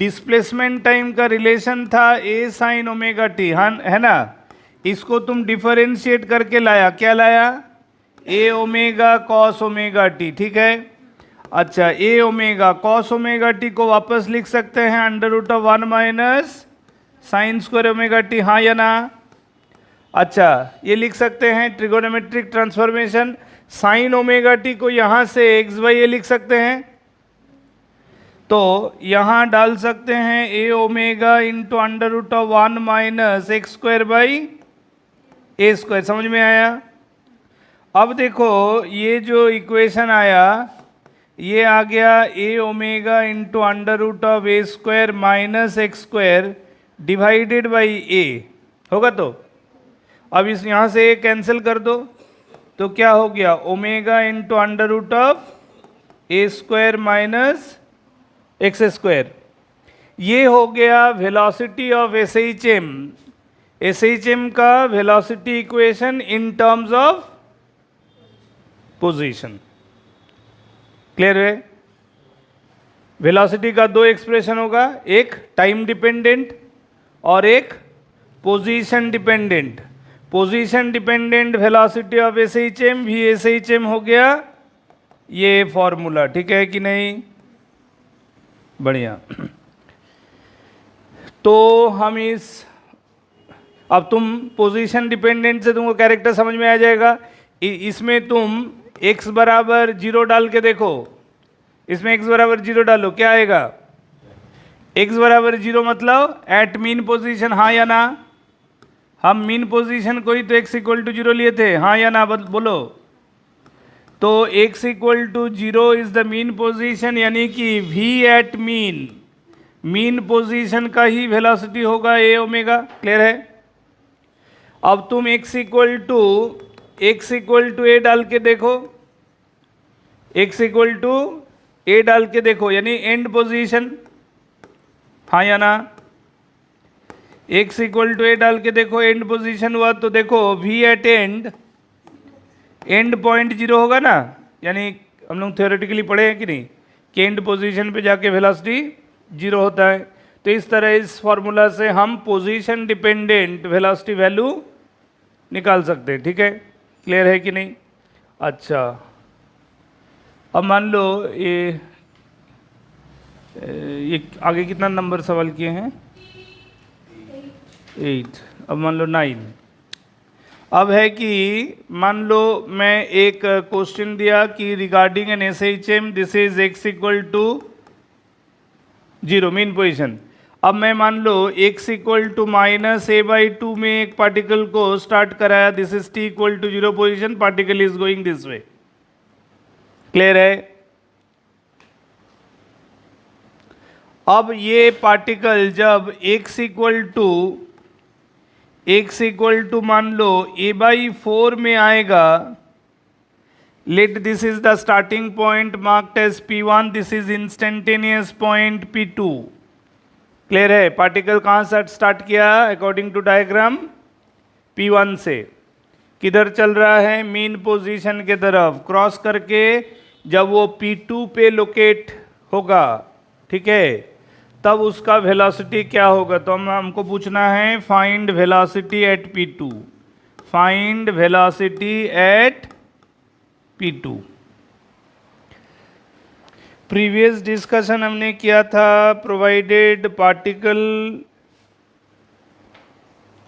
Displacement time का relation था ए sign omega T, है ना। इसको तुम डिफरेंशिएट करके लाया, क्या लाया, A omega cos omega t, ठीक है। अच्छा, A omega cos omega t को वापस लिख सकते हैं under root of 1 minus sine square omega t, हाँ या ना। अच्छा, ये लिख सकते हैं trigonometric transformation, sine omega t को यहाँ से एक्स बाई ए लिख सकते हैं, तो यहाँ डाल सकते हैं a omega into under root of 1 minus x square by A square. समझ में आया। अब देखो ये जो इक्वेशन आया ये आ गया a omega into under root of A square minus x square divided by a होगा। तो अब इस यहाँ से ए कैंसिल कर दो तो क्या हो गया, omega into under root of A square minus x square. ये हो गया वेलोसिटी ऑफ एसएचएम, एसएचएम का velocity equation in terms of position. Clear है। वेलोसिटी का दो एक्सप्रेशन होगा, एक टाइम डिपेंडेंट और एक position dependent. Position dependent velocity of SHM भी एसएचएम हो गया ये फॉर्मूला, ठीक है कि नहीं, बढ़िया। तो हम अब तुम पोजीशन डिपेंडेंट से तुमको कैरेक्टर समझ में आ जाएगा। इसमें तुम x बराबर 0 डाल के देखो, इसमें x बराबर 0 डालो, क्या आएगा, x बराबर 0 मतलब एट मीन पोजीशन, हाँ या ना। हम मीन पोजीशन को ही तो x इक्वल टू 0 लिए थे, हाँ या ना बोलो। तो x equal to 0 is the mean position, यानी कि v at mean, mean position का ही वेलोसिटी होगा ए ओमेगा। क्लियर है। अब तुम x इक्वल टू ए डाल के देखो, x इक्वल टू ए डाल के देखो, यानी एंड पोजीशन, हाँ या ना। x इक्वल टू ए डाल के देखो, एंड पोजीशन हुआ तो देखो v एट एंड पॉइंट 0 होगा ना, यानी हम लोग थियोरेटिकली पढ़े हैं कि नहीं कि एंड पोजीशन पे जाके वेलोसिटी 0 होता है। तो इस तरह इस फॉर्मूला से हम पोजीशन डिपेंडेंट वेलोसिटी वैल्यू निकाल सकते हैं, ठीक है। क्लियर है कि नहीं। अच्छा, अब मान लो ये आगे कितना नंबर सवाल किए हैं, 8। अब मान लो 9। अब है कि मान लो मैं एक क्वेश्चन दिया कि regarding an SHM this is x equal to 0 mean position. अब मैं मान लो x equal to minus A by 2 में एक पार्टिकल को स्टार्ट कराया, this is t equal to 0 position, particle is going this way. Clear है। अब ये पार्टिकल जब x इक्वल टू मान लो a बाई 4 में आएगा, let this is the starting point marked as P1, this is instantaneous point P2। Clear है। Particle कहाँ से स्टार्ट किया, अकॉर्डिंग टू डायग्राम P1 से, किधर चल रहा है, मीन पोजीशन के तरफ क्रॉस करके जब वो P2 पे लोकेट होगा, ठीक है, तब उसका वेलोसिटी क्या होगा। तो हमको पूछना है find velocity at P2, find velocity at P2। Previous discussion हमने किया था provided particle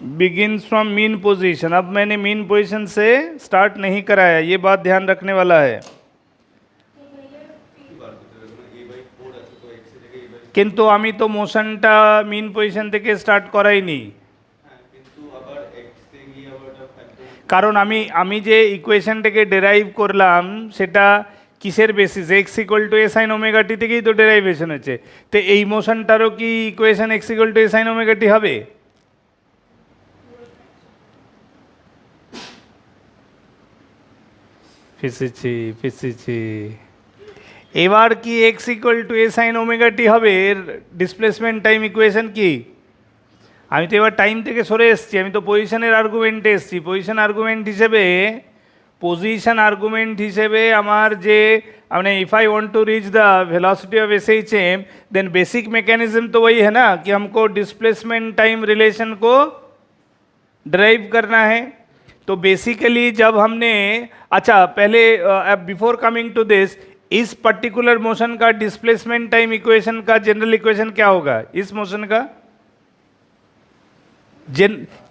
begins from mean position. अब मैंने मीन पोजीशन से स्टार्ट नहीं कराया, ये बात ध्यान रखने वाला है। কিন্তু আমি তো মোশনটা মিন পজিশন থেকে স্টার্ট করাইনি, কারণ আমি যে ইকুয়েশনটাকে ডেরাইভ করলাম সেটা কিসের basis, x equal to a sine omega t থেকেই তো ডেরাইভেশন হচ্ছে। তো এই মোশনটারও কি equation x equal to a sine omega t হবে। ফেসেছি। এবার কি x equal to a sine omega t হবে, এর ডিসপ্লেসমেন্ট টাইম ইকুয়েশন কি। আমি তো এবার টাইম থেকে সরে এসেছি, আমি তো পজিশনের আর্গুমেন্টে এসেছি। পজিশন আর্গুমেন্ট হিসেবে পজিশন আর্গুমেন্ট হিসেবে আমার যে মানে if I want to reach the velocity of SHM then basic mechanism तो वही है ना कि हमको डिस्प्लेसमेंट टाइम रिलेशन को ड्राइव करना है। तो बेसिकली जब हमने अच्छा पहले बिफोर कमिंग टू दिस, इस पर्टिकुलर मोशन का डिस्प्लेसमेंट टाइम इक्वेशन का जनरल इक्वेशन क्या होगा इस मोशन का?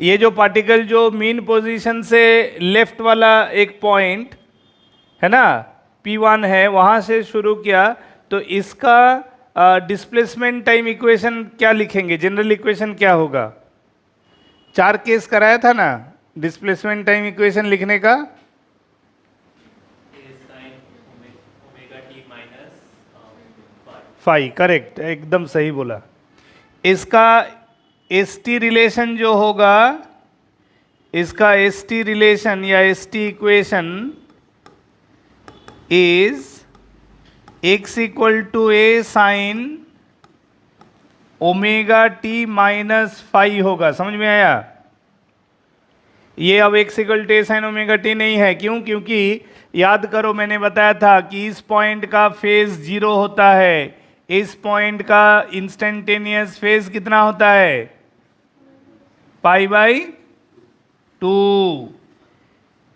ये जो पार्टिकल जो मीन पोजीशन से लेफ्ट वाला एक पॉइंट है ना P1 है, वहां से शुरू किया, तो इसका डिस्प्लेसमेंट टाइम इक्वेशन क्या लिखेंगे? जनरल इक्वेशन क्या होगा? 4 केस कराया था ना डिस्प्लेसमेंट टाइम इक्वेशन लिखने का। फाई, करेक्ट, एकदम सही बोला। इसका ST रिलेशन जो होगा, इसका ST रिलेशन या ST equation is x equal to a sine omega t minus phi होगा। समझ में आया? ये अब x equal to a sine omega t नहीं है। क्यों? क्योंकि याद करो मैंने बताया था कि इस पॉइंट का फेज 0 होता है, इस पॉइंट का इंस्टेंटेनियस फेज कितना होता है? Pi by 2।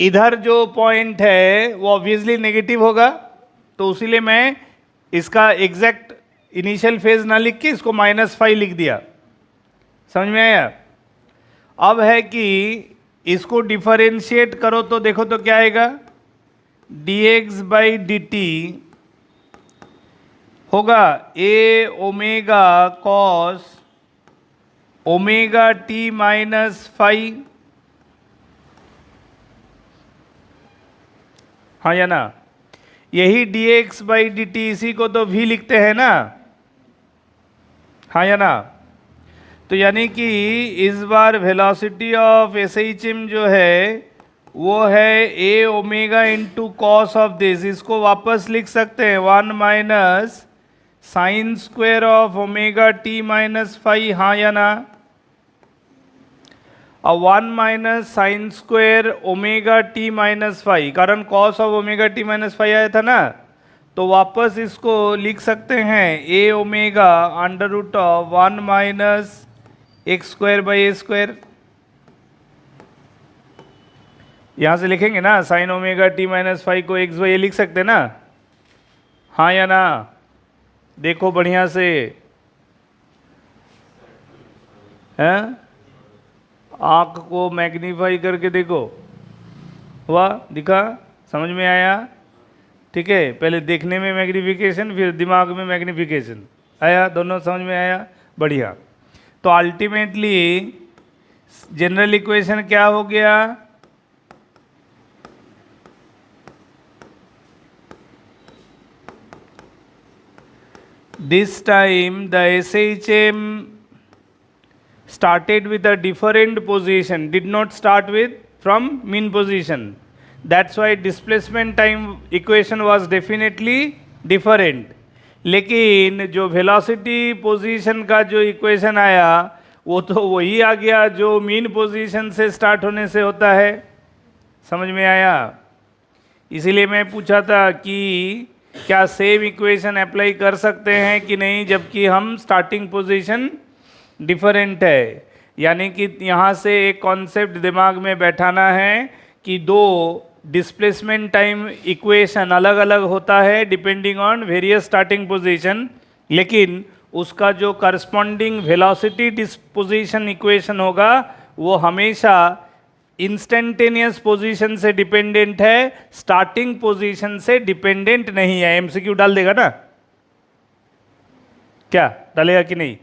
इधर जो पॉइंट है वो ऑब्वियसली नेगेटिव होगा, तो इसीलिए मैं इसका एग्जैक्ट इनिशियल फेज ना लिख के इसको -5 लिख दिया। समझ में आया? अब है कि इसको डिफरेंशिएट करो तो देखो तो क्या आएगा, dx बाई dt होगा a omega cos omega t minus five. हाँ या ना? यही dx बाई dt, इसी को तो v लिखते हैं ना, हाँ या ना? तो यानी कि इस बार वेलोसिटी ऑफ एसएचएम जो है वो है a omega into cos of this. इसको वापस लिख सकते हैं 1 minus sine square of omega t minus five, हाँ या ना? और 1 minus sine square omega t minus five, कारण cos of omega t minus five आया था ना, तो वापस इसको लिख सकते हैं a omega under root of 1 minus x square by A square. यहाँ से लिखेंगे ना sine omega t minus five को एक्स बाई ए लिख सकते हैं ना, हाँ या ना? देखो बढ़िया से, हैं? आँख को मैग्नीफाई करके देखो, हुआ? दिखा? समझ में आया? ठीक है, पहले देखने में मैग्नीफिकेशन, फिर दिमाग में मैग्नीफिकेशन आया, दोनों समझ में आया? बढ़िया। तो अल्टीमेटली जनरल इक्वेशन क्या हो गया? This time the SHM started with a different position, did not start with from mean position. That's why displacement time equation was definitely different. लेकिन जो वेलोसिटी पोजीशन का जो इक्वेशन आया वो तो वही आ गया जो मीन पोजीशन से स्टार्ट होने से होता है। समझ में आया? इसीलिए मैं पूछा था कि क्या सेम इक्वेशन अप्लाई कर सकते हैं कि नहीं, जबकि हम स्टार्टिंग पोजीशन डिफरेंट है। यानी कि यहाँ से एक कॉन्सेप्ट दिमाग में बैठाना है कि दो डिस्प्लेसमेंट टाइम इक्वेशन अलग अलग होता है depending on various starting position, लेकिन उसका जो करस्पॉन्डिंग वेलोसिटी डिस्पोजिशन इक्वेशन होगा वो हमेशा इंस्टेंटेनियस पोजीशन से डिपेंडेंट है, स्टार्टिंग पोजीशन से डिपेंडेंट नहीं है। एमसीक्यू डाल देगा ना? क्या डालेगा कि नहीं?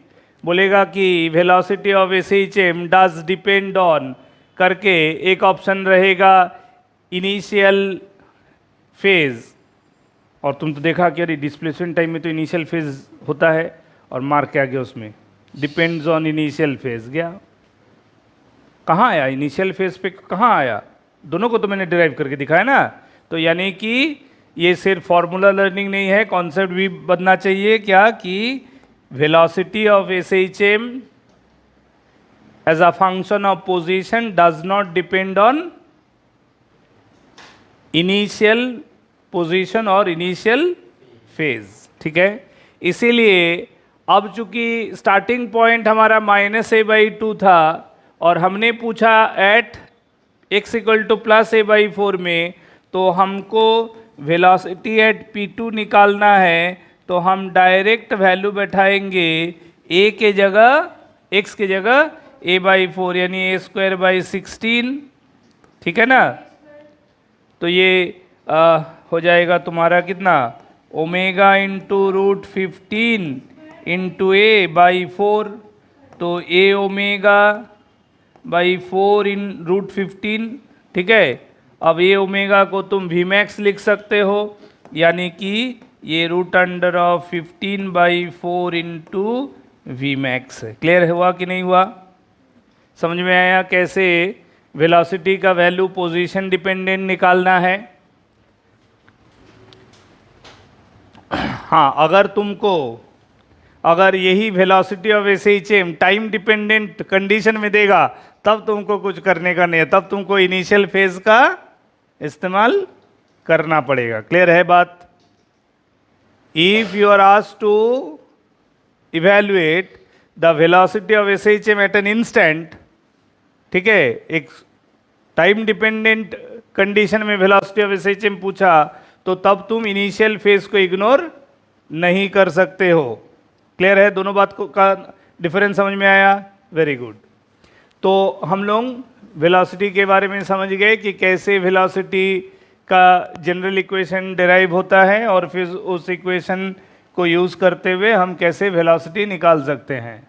बोलेगा कि velocity of SHM does depend on करके एक ऑप्शन रहेगा इनिशियल फेज, और तुम तो देखा कि अरे डिस्प्लेसमेंट टाइम में तो इनिशियल फेज होता है, और मार्क क्या गया उसमें, डिपेंड्स ऑन इनिशियल फेज। गया कहाँ आया इनिशियल फेज पे, कहाँ आया? दोनों को तो मैंने डिराइव करके दिखाया ना। तो यानी कि ये सिर्फ फॉर्मूला लर्निंग नहीं है, कॉन्सेप्ट भी बनना चाहिए। क्या कि velocity of SHM as a function of position does not depend on initial position और इनिशियल फेज, ठीक है। इसीलिए अब चूंकि स्टार्टिंग पॉइंट हमारा -a/2 था और हमने पूछा एट x = +a/4 में, तो हमको वेलोसिटी एट p2 निकालना है, तो हम डायरेक्ट वैल्यू बैठाएंगे a के जगह, x के जगह a/4 यानी a²/16, ठीक है ना। तो ये हो जाएगा तुम्हारा कितना, ओमेगा इंटू √15 इंटू a/4, तो a ω/4 इन √15, ठीक है। अब a ओमेगा को तुम Vmax लिख सकते हो, यानी कि ये √15/4 इंटू Vmax है। क्लियर हुआ कि नहीं हुआ? समझ में आया कैसे वेलोसिटी का वैल्यू पोजीशन डिपेंडेंट निकालना है? हाँ, अगर यही velocity of SHM time dependent condition में देगा, तब तुमको कुछ करने का नहीं है, तब तुमको इनिशियल फेज का इस्तेमाल करना पड़ेगा। क्लियर है बात? If you are asked to evaluate the velocity of SHM at an instant, ठीक है, एक टाइम डिपेंडेंट कंडीशन में वेलोसिटी ऑफ SHM पूछा, तो तब तुम इनिशियल फेज को इग्नोर नहीं कर सकते हो। क्लियर है? दोनों बात को का डिफरेंस समझ में आया? Very good. तो हम लोग वेलोसिटी के बारे में समझ गए कि कैसे वेलोसिटी का जनरल इक्वेशन डिराइव होता है, और फिर उस इक्वेशन को यूज़ करते हुए हम कैसे वेलोसिटी निकाल सकते हैं।